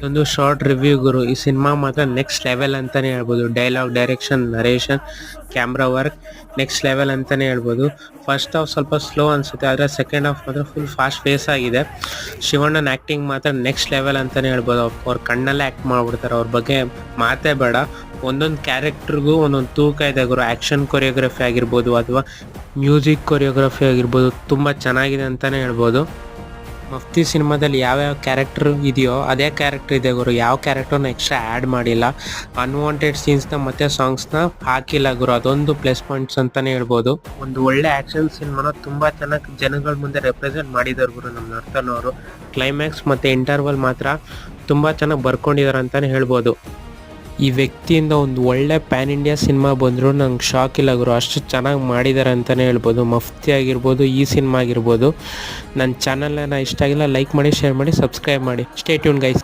ಒಂದು short review ಗುರು. ಈ cinema ಮಾತ್ರ ನೆಕ್ಸ್ಟ್ ಲೆವೆಲ್ ಅಂತಾನೆ ಹೇಳ್ಬೋದು. Dialogue, direction, narration, camera work next level ಅಂತಾನೆ ಹೇಳ್ಬೋದು. ಫಸ್ಟ್ ಹಾಫ್ ಸ್ವಲ್ಪ ಸ್ಲೋ ಅನ್ಸುತ್ತೆ, ಆದರೆ ಸೆಕೆಂಡ್ ಹಾಫ್ ಮಾತ್ರ ಫುಲ್ ಫಾಸ್ಟ್ ಫೇಸ್ ಆಗಿದೆ. ಶಿವಣ್ಣನ ಆ್ಯಕ್ಟಿಂಗ್ ಮಾತ್ರ ನೆಕ್ಸ್ಟ್ ಲೆವೆಲ್ ಅಂತಾನೆ ಹೇಳ್ಬೋದು. ಅವ್ರ ಕಣ್ಣಲ್ಲೇ ಆ್ಯಕ್ಟ್ ಮಾಡ್ಬಿಡ್ತಾರೆ, ಅವ್ರ ಬಗ್ಗೆ ಮಾತೇ ಬೇಡ. ಒಂದೊಂದು ಕ್ಯಾರೆಕ್ಟರ್ಗೂ ಒಂದೊಂದು ತೂಕ ಇದೆ ಗುರು. ಆ್ಯಕ್ಷನ್ ಕೊರಿಯೋಗ್ರಫಿ ಆಗಿರ್ಬೋದು ಅಥವಾ ಮ್ಯೂಸಿಕ್ ಕೊರಿಯೋಗ್ರಫಿ ಆಗಿರ್ಬೋದು, ತುಂಬ ಚೆನ್ನಾಗಿದೆ ಅಂತಲೇ ಹೇಳ್ಬೋದು. ಮಫ್ತಿ ಸಿನಿಮಾದಲ್ಲಿ ಯಾವ್ಯಾವ ಕ್ಯಾರೆಕ್ಟರ್ ಇದೆಯೋ ಅದೇ ಕ್ಯಾರೆಕ್ಟರ್ ಇದೆ ಗುರು. ಯಾವ ಕ್ಯಾರೆಕ್ಟರ್ನ ಎಕ್ಸ್ಟ್ರಾ ಆ್ಯಡ್ ಮಾಡಿಲ್ಲ. ಅನ್ವಾಂಟೆಡ್ ಸೀನ್ಸ್ನ ಮತ್ತು ಸಾಂಗ್ಸ್ನ ಹಾಕಿಲ್ಲ ಗುರು. ಅದೊಂದು ಪ್ಲಸ್ ಪಾಯಿಂಟ್ಸ್ ಅಂತಲೇ ಹೇಳ್ಬೋದು. ಒಂದು ಒಳ್ಳೆ ಆ್ಯಕ್ಷನ್ ಸಿನಿಮಾನ ತುಂಬ ಚೆನ್ನಾಗಿ ಜನಗಳ ಮುಂದೆ ರೆಪ್ರೆಸೆಂಟ್ ಮಾಡಿದ್ದಾರೆ ಗುರು ನಮ್ಮ ನರ್ತನವರು. ಕ್ಲೈಮ್ಯಾಕ್ಸ್ ಮತ್ತು ಇಂಟರ್ವಲ್ ಮಾತ್ರ ತುಂಬ ಚೆನ್ನಾಗಿ ಬರ್ಕೊಂಡಿದ್ದಾರೆ ಅಂತಲೇ ಹೇಳ್ಬೋದು. ಈ ವ್ಯಕ್ತಿಯಿಂದ ಒಂದು ಒಳ್ಳೆ ಪ್ಯಾನ್ ಇಂಡಿಯಾ ಸಿನಿಮಾ ಬಂದರೂ ನಂಗೆ ಶಾಕ್ ಇಲ್ಲ ಗುರು. ಅಷ್ಟು ಚೆನ್ನಾಗಿ ಮಾಡಿದ್ದಾರೆ ಅಂತಲೇ ಹೇಳ್ಬೋದು. ಮಫ್ತಿ ಆಗಿರ್ಬೋದು, ಈ ಸಿನಿಮಾ ಆಗಿರ್ಬೋದು. ನನ್ನ ಚಾನಲ್ನ ಇಷ್ಟ ಆಗಿಲ್ಲ ಲೈಕ್ ಮಾಡಿ, ಶೇರ್ ಮಾಡಿ, ಸಬ್ಸ್ಕ್ರೈಬ್ ಮಾಡಿ. Stay tune guys.